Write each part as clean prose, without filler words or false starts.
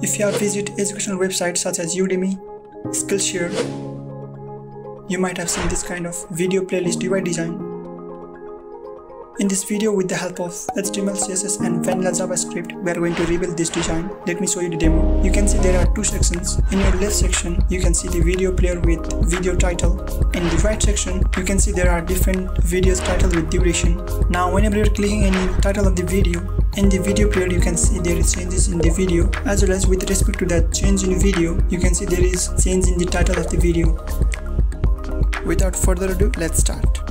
If you have visited educational websites such as Udemy, Skillshare, you might have seen this kind of video playlist UI design. In this video, with the help of HTML, CSS and vanilla JavaScript, we are going to rebuild this design. Let me show you the demo. You can see there are two sections. In your left section, you can see the video player with video title. In the right section, you can see there are different videos titled with duration. Now, whenever you're clicking any title of the video, in the video player you can see there is changes in the video, as well as with respect to that change in video, you can see there is change in the title of the video. Without further ado, let's start.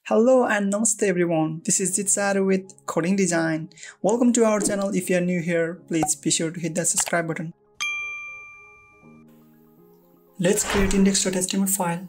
Hello and namaste everyone, this is Jitsaru with Coding Design. Welcome to our channel. If you are new here, please be sure to hit that subscribe button. Let's create index.html file.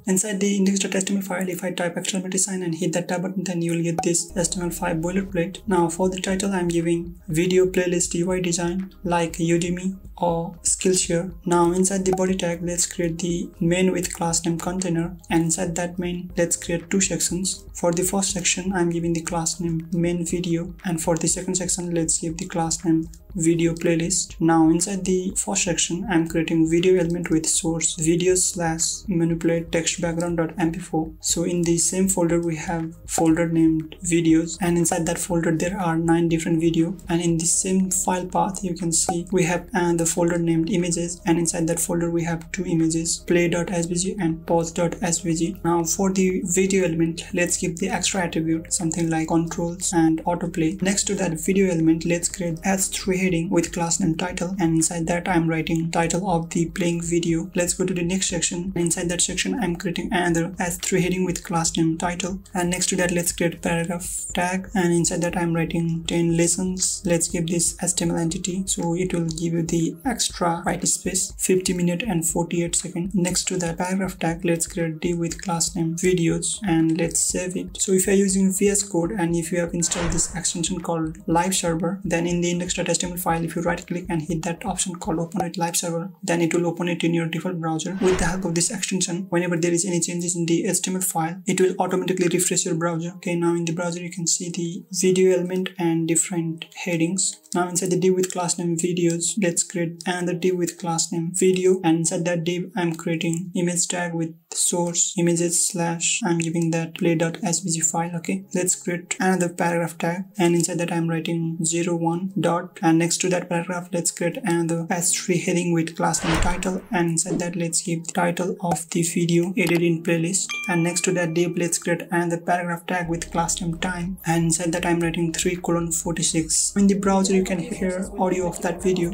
Inside the index.html file, if I type exclamation sign and hit that tab button, then you will get this HTML5 boilerplate. Now for the title, I am giving video playlist UI design like Udemy or Skillshare. Now inside the body tag, let's create the main with class name container, and inside that main, let's create two sections. For the first section, I am giving the class name main video, and for the second section, let's give the class name video playlist. Now inside the first section, I am creating video element with source videos/manipulate text background.mp4. So in the same folder, we have folder named videos, and inside that folder there are 9 different videos, and in the same file path you can see we have the folder named images, and inside that folder we have 2 images, play.svg and pause.svg. Now for the video element, let's give the extra attribute something like controls and autoplay. Next to that video element, let's create h3 heading with class name title, and inside that I'm writing title of the playing video. Let's go to the next section. Inside that section I'm creating another h3 heading with class name title, and next to that let's create paragraph tag, and inside that I'm writing 10 lessons. Let's give this HTML entity, so it will give you the extra white space, 50 minutes and 48 seconds. Next to that paragraph tag, let's create div with class name videos, and let's save it. So if you're using VS Code and if you have installed this extension called live server, then in the index.html file, if you right click and hit that option called open with live server, then it will open it in your default browser. With the help of this extension, whenever there is any changes in the HTML file, it will automatically refresh your browser. Okay, now in the browser you can see the video element and different headings. Now inside the div with class name videos, let's create another div with class name video, and inside that div I'm creating image tag with source images slash I'm giving that play.svg file. Okay, let's create another paragraph tag, and inside that I'm writing 01 dot, and next to that paragraph let's create another h3 heading with class name title, and inside that let's give the title of the video edited in playlist, and next to that div let's create another paragraph tag with class name time, and inside that I'm writing 3:46. In the browser you can hear audio of that video.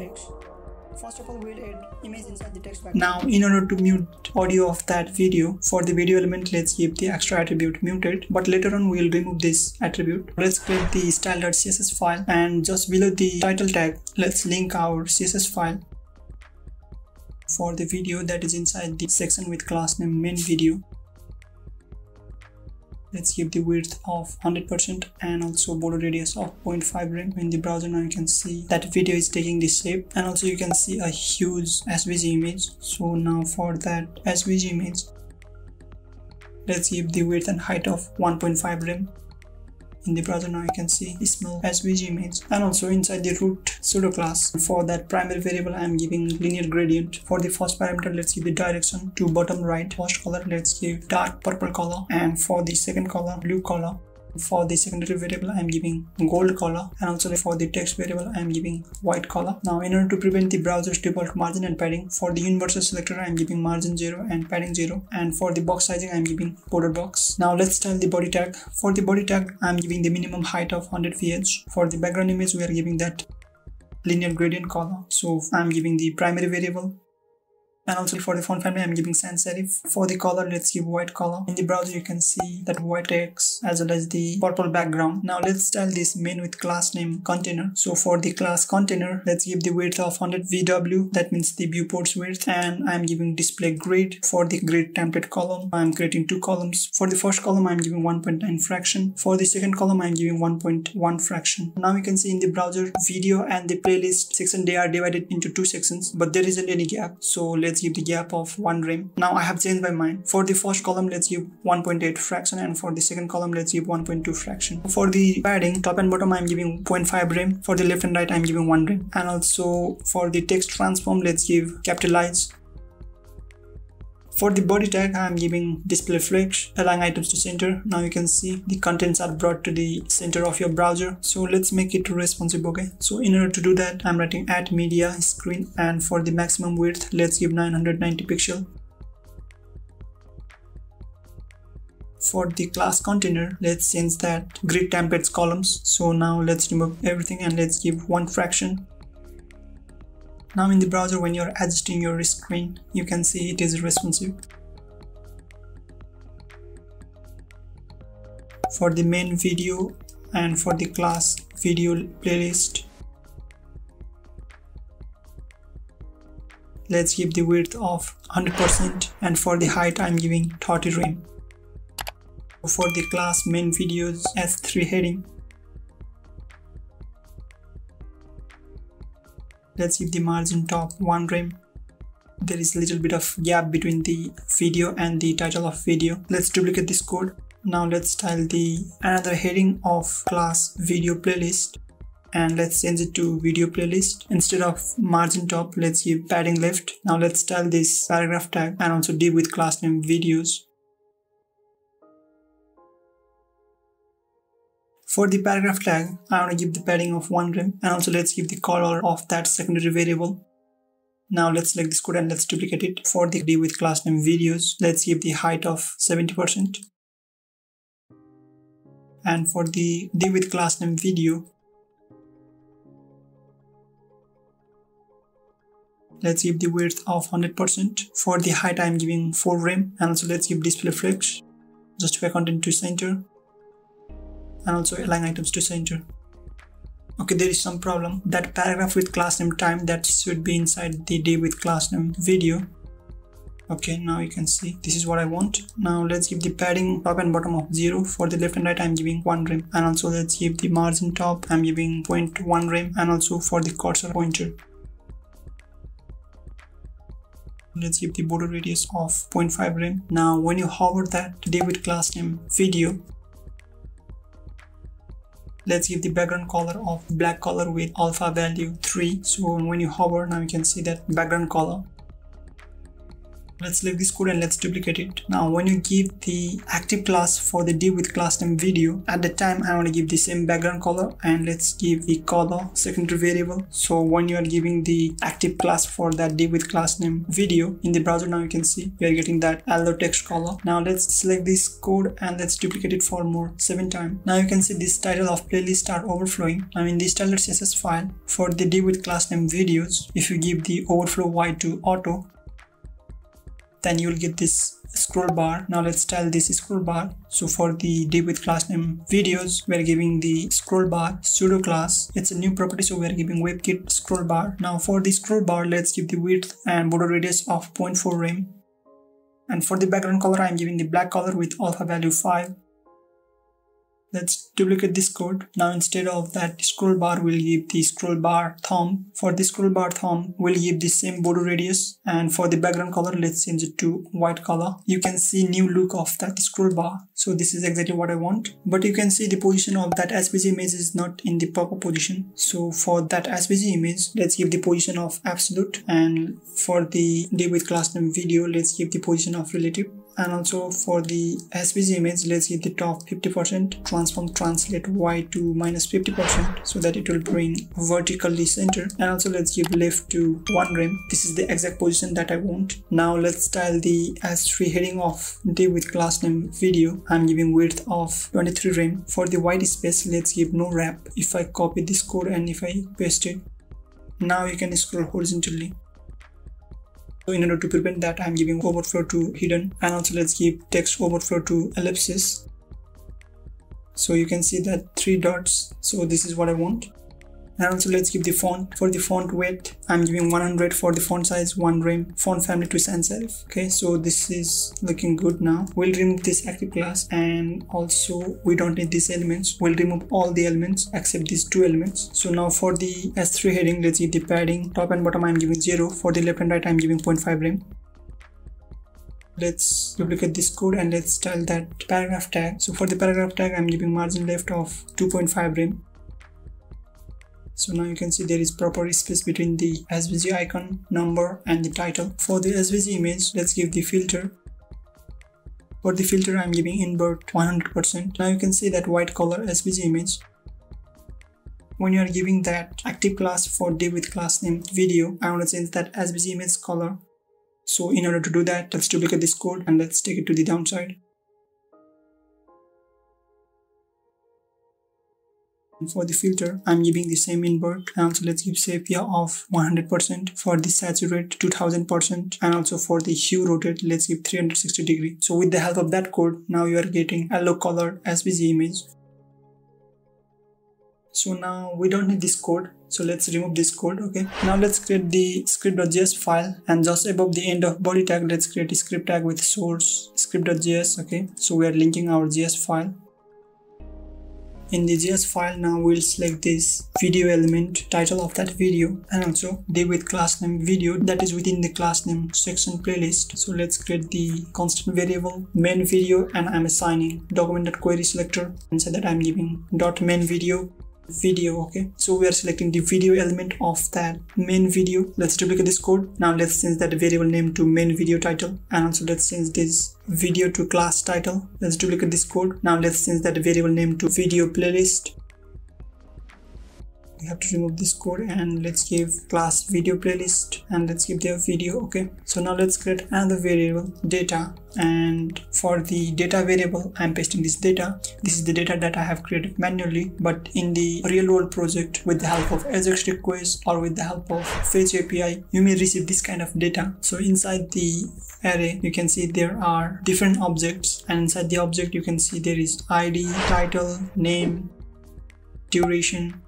First of all, we'll add image inside the text background. Now, in order to mute audio of that video, for the video element, let's give the extra attribute muted, but later on we'll remove this attribute. Let's create the style.css file, and just below the title tag, let's link our CSS file for the video that is inside the section with class name main video. Let's give the width of 100% and also border radius of 0.5 rem. In the browser now you can see that video is taking this shape, and also you can see a huge SVG image. So now for that SVG image, let's give the width and height of 1.5 rem. In the browser now you can see the small SVG image, and also inside the root pseudo class, for that primary variable I am giving linear gradient. For the first parameter, let's give the direction to bottom right. First color, let's give dark purple color, and for the second color, blue color. For the secondary variable I am giving gold color, and also for the text variable I am giving white color. Now in order to prevent the browser's default margin and padding, for the universal selector I am giving margin 0 and padding 0, and for the box sizing I am giving border box. Now let's style the body tag. For the body tag I am giving the minimum height of 100 VH. For the background image we are giving that linear gradient color, so I am giving the primary variable. And also for the font family I'm giving sans serif. For the color, let's give white color. In the browser you can see that white text as well as the purple background. Now let's style this main with class name container. So for the class container, let's give the width of 100 VW, that means the viewport's width, and I'm giving display grid. For the grid template column, I'm creating 2 columns. For the first column I'm giving 1.9 fraction. For the second column I'm giving 1.1 fraction. Now you can see in the browser video and the playlist section, they are divided into 2 sections, but there isn't any gap. So let's let's give the gap of 1 rem. Now I have changed my mind. For the first column, let's give 1.8 fraction, and for the second column, let's give 1.2 fraction. For the padding, top and bottom, I'm giving 0.5 rem. For the left and right, I'm giving 1 rem. And also for the text transform, let's give capitalize. For the body tag, I am giving display flex, align items to center. Now you can see the contents are brought to the center of your browser. So let's make it responsive, okay? So in order to do that, I'm writing at media screen, and for the maximum width, let's give 990 pixel. For the class container, let's change that grid templates columns. So now let's remove everything and let's give 1 fraction. Now in the browser, when you're adjusting your screen, you can see it is responsive. For the main video and for the class video playlist, let's give the width of 100%, and for the height I'm giving 30 rem. For the class main videos S3 heading, let's give the margin top 1 rem. There is a little bit of gap between the video and the title of video. Let's duplicate this code. Now let's style the another heading of class video playlist, and let's change it to video playlist. Instead of margin top, let's give padding left. Now let's style this paragraph tag and also div with class name videos. For the paragraph tag, I want to give the padding of 1 rem, and also let's give the color of that secondary variable. Now let's select this code and let's duplicate it. For the div with class name videos, let's give the height of 70%. And for the div with class name video, let's give the width of 100%. For the height, I'm giving 4 rem, and also let's give display flex, justify content to center, and also align items to center. Okay, there is some problem. That paragraph with class name time, that should be inside the div with class name video. Okay, now you can see this is what I want. Now let's give the padding top and bottom of 0. For the left and right, I'm giving 1 rem, and also let's give the margin top, I'm giving 0.1 rem, and also for the cursor pointer, let's give the border radius of 0.5 rem. Now when you hover that div with class name video, let's give the background color of black color with alpha value 3. So when you hover, now you can see that background color. Let's select this code and let's duplicate it. Now when you give the active class for the div with class name video, at the time I want to give the same background color, and let's give the color secondary variable. So when you are giving the active class for that div with class name video in the browser, now you can see you are getting that yellow text color. Now let's select this code and let's duplicate it for more 7 times. Now you can see this title of playlist are overflowing. I mean this title CSS file for the div with class name videos, if you give the overflow Y to auto, then you will get this scroll bar. Now let's style this scroll bar. So for the div with class name videos, we're giving the scroll bar pseudo class. It's a new property, so we're giving WebKit scroll bar. Now for the scroll bar, let's give the width and border radius of 0.4 rem. And for the background color, I'm giving the black color with alpha value 5. Let's duplicate this code. Now instead of that scroll bar, we'll give the scroll bar thumb. For the scroll bar thumb, we'll give the same border radius, and for the background color, let's change it to white color. You can see new look of that scroll bar. So this is exactly what I want. But you can see the position of that SVG image is not in the proper position. So for that SVG image, let's give the position of absolute, and for the div with class name video, let's give the position of relative. And also for the SVG image, let's give the top 50%, transform translate Y to -50% so that it will bring vertically center, and also let's give left to 1 rem. This is the exact position that I want. Now let's style the S3 heading of div with class name video. I'm giving width of 23 rem. For the white space, let's give no wrap. If I copy this code and if I paste it, now you can scroll horizontally. So in order to prevent that, I'm giving overflow to hidden, and also let's give text overflow to ellipsis. So you can see that 3 dots. So this is what I want. And also let's give the font. For the font weight, I'm giving 100. For the font size, 1 rem. Font family to sans serif. Okay, so this is looking good now. We'll remove this active class, and also we don't need these elements. We'll remove all the elements except these 2 elements. So now for the S3 heading, let's give the padding. Top and bottom I'm giving 0. For the left and right I'm giving 0.5 rem. Let's duplicate this code and let's style that paragraph tag. So for the paragraph tag, I'm giving margin left of 2.5 rem. So now you can see there is proper space between the SVG icon, number and the title. For the SVG image, let's give the filter. For the filter, I'm giving invert 100%. Now you can see that white color SVG image. When you are giving that active class for div with class name video, I want to change that SVG image color. So in order to do that, let's duplicate this code and let's take it to the downside. For the filter, I'm giving the same invert, and also let's give sepia of 100%. For the saturate, 2000%, and also for the hue rotate, let's give 360 degree. So with the help of that code, now you are getting yellow colored SVG image. So now we don't need this code, so let's remove this code. Okay, now let's create the script.js file, and just above the end of body tag, let's create a script tag with source script.js. okay, so we are linking our JS file. In the JS file, now we'll select this video element, title of that video, and also div with class name video, that is within the class name section playlist. So let's create the constant variable main video, and I'm assigning document.query selector. Inside that I'm giving .main video. Okay, so we are selecting the video element of that main video. Let's duplicate this code. Now let's change that variable name to main video title, and also let's change this video to class title. Let's duplicate this code. Now let's change that variable name to video playlist. We have to remove this code, and let's give class video playlist, and let's give their video. Okay, so now let's create another variable data, and for the data variable I'm pasting this data. This is the data that I have created manually, but in the real world project, with the help of Ajax request or with the help of Fetch API, you may receive this kind of data. So inside the array you can see there are different objects, and inside the object you can see there is ID, title, name, duration.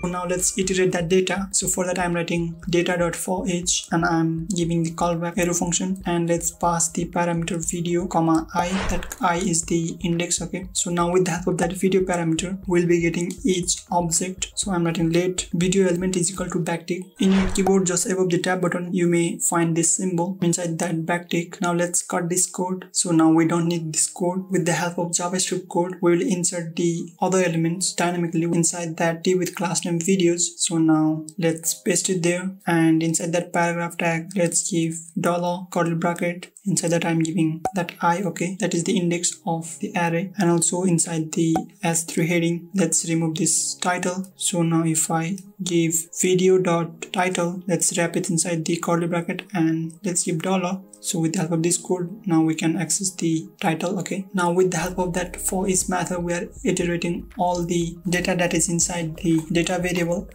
Now let's iterate that data. So for that I'm writing data.forEach, and I'm giving the callback arrow function, and let's pass the parameter video comma I. That I is the index. Okay, so now with the help of that video parameter, we'll be getting each object. So I'm writing let video element is equal to backtick. In your keyboard, just above the tab button, you may find this symbol inside that backtick. Now let's cut this code. So now we don't need this code. With the help of JavaScript code, we will insert the other elements dynamically inside that div with class name videos. So now let's paste it there, and inside that paragraph tag let's give $ curly bracket. Inside that I'm giving that I. Okay, that is the index of the array. And also inside the S3 heading, let's remove this title. So now if I give video.title, let's wrap it inside the curly bracket, and let's give $. So with the help of this code, now we can access the title. Okay, now with the help of that for each method, we are iterating all the data that is inside the data variable.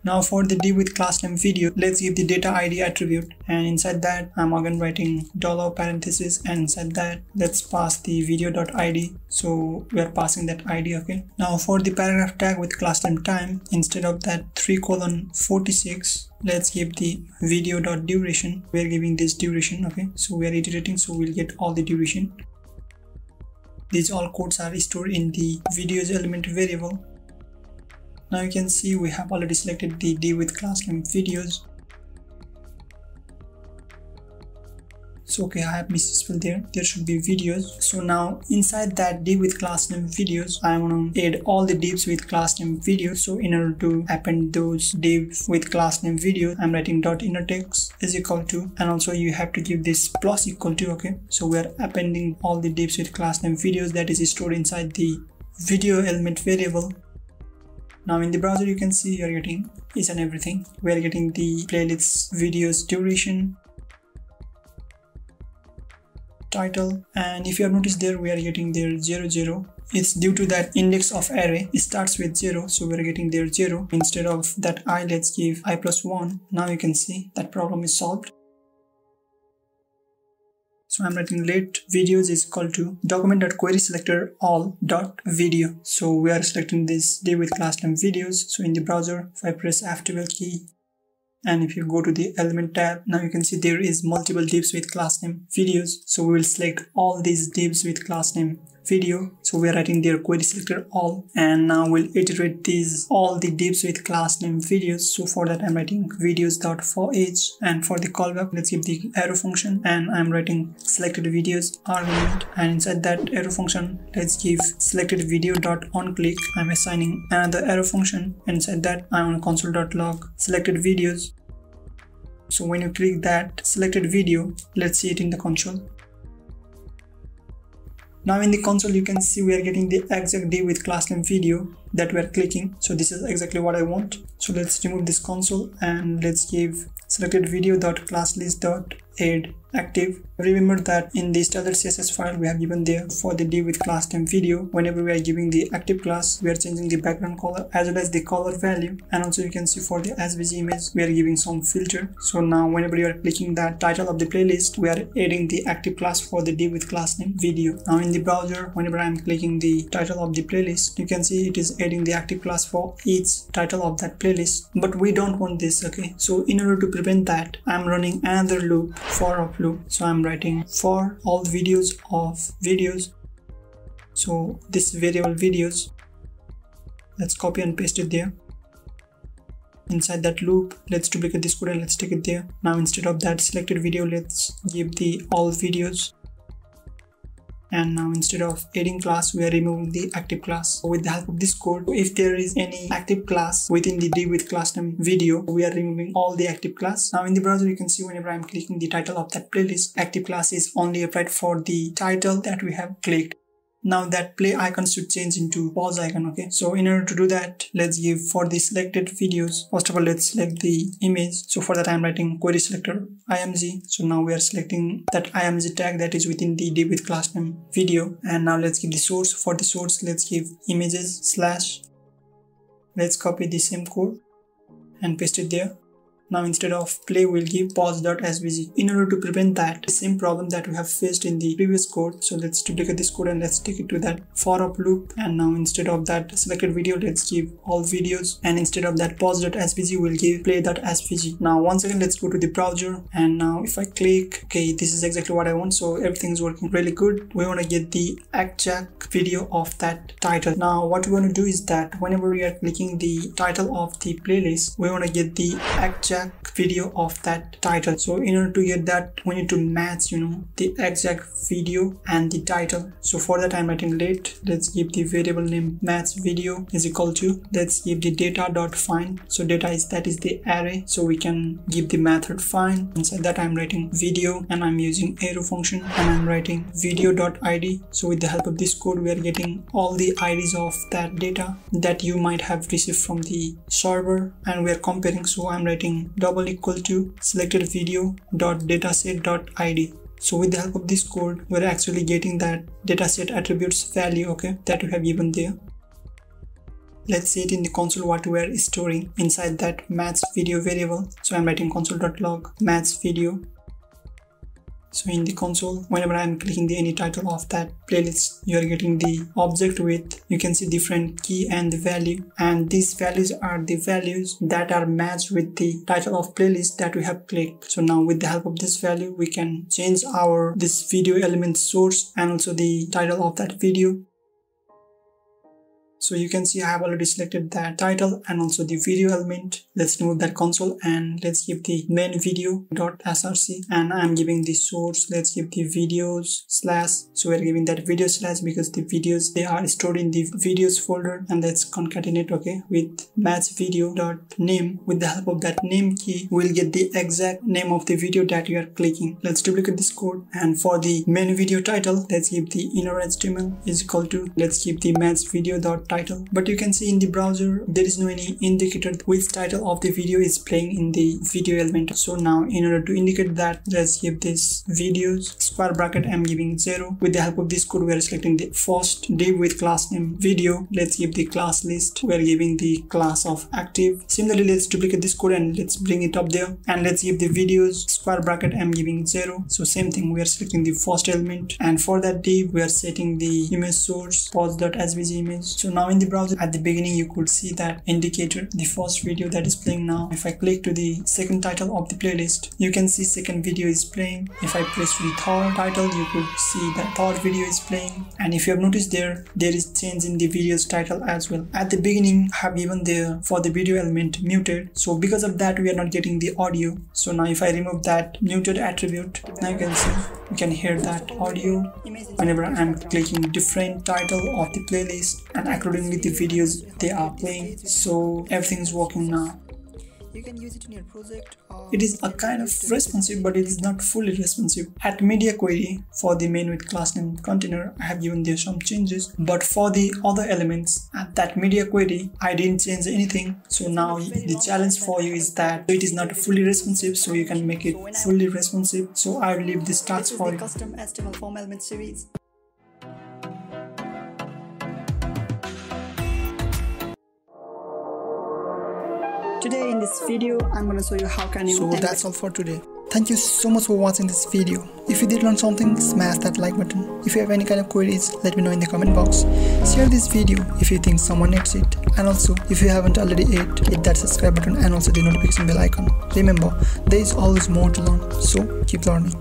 Now for the div with class name video, let's give the data ID attribute, and inside that I'm again writing $ parenthesis, and inside that let's pass the video.id. So we are passing that ID. Okay, now for the paragraph tag with class name time, instead of that 3:46, let's give the video.duration. We are giving this duration. Okay, so we are iterating, so we'll get all the duration. These all codes are stored in the videos element variable. Now you can see we have already selected the div with class name videos. So okay, I have misspelled there should be videos. So now inside that div with class name videos, I want to add all the divs with class name videos. So in order to append those divs with class name videos, I'm writing .innerText is equal to, and also you have to give this plus equal to. Okay, so we are appending all the divs with class name videos that is stored inside the video element variable. Now in the browser you can see you are getting each and everything. We are getting the playlists, videos, duration, title, and if you have noticed there, we are getting there 00. It's due to that index of array, it starts with 0, so we are getting there 0. Instead of that I, let's give I+1. Now you can see that problem is solved. So I'm writing let videos is equal to document.querySelector all.video. So we are selecting this div with class name videos. So in the browser, if I press F12 key, and if you go to the element tab, now you can see there is multiple divs with class name videos. So we will select all these divs with class name video. So we are writing there query selector all, and now we'll iterate these all the divs with class name videos. So for that I'm writing videos.forEach, and for the callback let's give the arrow function, and I'm writing selected videos argument, and inside that arrow function let's give selected video.onClick. I'm assigning another arrow function, and inside that I'm on console.log selected videos. So when you click that selected video, let's see it in the console. Now in the console you can see we are getting the exact div with class name video that we are clicking. So this is exactly what I want. So let's remove this console and let's give selected video.classlist.add active. Remember that in the standard CSS file we have given there for the div with class name video, whenever we are giving the active class, we are changing the background color as well as the color value, and also you can see for the SVG image we are giving some filter. So now whenever you are clicking that title of the playlist, we are adding the active class for the div with class name video. Now in the browser, whenever I am clicking the title of the playlist, you can see it is adding the active class for each title of that playlist, but we don't want this. Okay, so in order to prevent that, I am running another loop, for of loop. So I'm writing for all videos of videos. So this variable videos, let's copy and paste it there. Inside that loop, let's duplicate this code and let's take it there. Now instead of that selected video, let's give the all videos. And now instead of adding class, we are removing the active class. So with the help of this code, if there is any active class within the div with class name video, we are removing all the active class. Now in the browser, you can see whenever I'm clicking the title of that playlist, active class is only applied for the title that we have clicked. Now that play icon should change into pause icon. Okay, so in order to do that, let's give for the selected videos, first of all let's select the image. So for that I'm writing query selector img. So now we are selecting that img tag that is within the div with class name video, and now let's give the source. For the source let's give images slash, let's copy the same code and paste it there. Now instead of play, we'll give pause.svg. In order to prevent that same problem that we have faced in the previous code, so let's duplicate this code and let's take it to that for of loop. And now instead of that selected video, let's give all videos, and instead of that pause.svg, we'll give play.svg. Now once again, let's go to the browser, and now if I click, okay, this is exactly what I want. So everything is working really good. We want to get the exact video of that title. Now what we want to do is that whenever we are clicking the title of the playlist, we want to get the exact video of that title. So in order to get that, we need to match the exact video and the title. So for that I'm writing let's give the variable name match video is equal to, let's give the data.find. So data is the array, so we can give the method find. Inside that I'm writing video, and I'm using arrow function, and I'm writing video.id. So with the help of this code, we are getting all the IDs of that data that you might have received from the server, and we are comparing. So I'm writing double equal to selected video.dataset.id. So with the help of this code, we're actually getting that dataset attributes value, okay, that we have given there. Let's see it in the console what we are storing inside that match video variable. So I'm writing console.log match video. So in the console, whenever I'm clicking any title of that playlist, you are getting the object with, you can see different key and the value, and these values are the values that are matched with the title of playlist that we have clicked. So now with the help of this value, we can change this video element source and also the title of that video. So you can see I have already selected that title and also the video element. Let's remove that console and let's give the main video.src, and I'm giving the source. Let's give the videos slash. So we're giving that video slash because the videos, they are stored in the videos folder, and let's concatenate, okay, with match video.name. With the help of that name key, we'll get the exact name of the video that you are clicking. Let's duplicate this code, and for the main video title, let's give the inner HTML is equal to, let's give the match video.title title. But you can see in the browser there is no any indicator which title of the video is playing in the video element. So now in order to indicate that, let's give this videos square bracket, I'm giving 0. With the help of this code we are selecting the first div with class name video. Let's give the class list, we are giving the class of active. Similarly, let's duplicate this code and let's bring it up there, and let's give the videos square bracket, I'm giving 0. So same thing, we are selecting the first element, and for that div we are setting the image source pause.svg image. So now in the browser at the beginning you could see that indicator, the first video that is playing now. If I click to the second title of the playlist, you can see second video is playing. If I press to the third title, you could see that third video is playing. And if you have noticed there is change in the video's title as well. At the beginning I have given there for the video element muted, so because of that we are not getting the audio. So now if I remove that muted attribute, now you can see, you can hear that audio whenever I'm clicking different title of the playlist, and accordingly the videos they are playing. So everything is working now. You can use it in your project. It is a kind of responsive, but it is not fully responsive. At media query for the main with class name container, I have given there some changes, but for the other elements at that media query I didn't change anything. So now the challenge for you is that it is not fully responsive, so you can make it fully responsive. So I will leave this task for you. Custom HTML form element series. Today in this video, I'm gonna show you how can you. So that's all for today. Thank you so much for watching this video. If you did learn something, smash that like button. If you have any kind of queries, let me know in the comment box. Share this video if you think someone needs it. And also, if you haven't already hit that subscribe button and also the notification bell icon. Remember, there is always more to learn, so keep learning.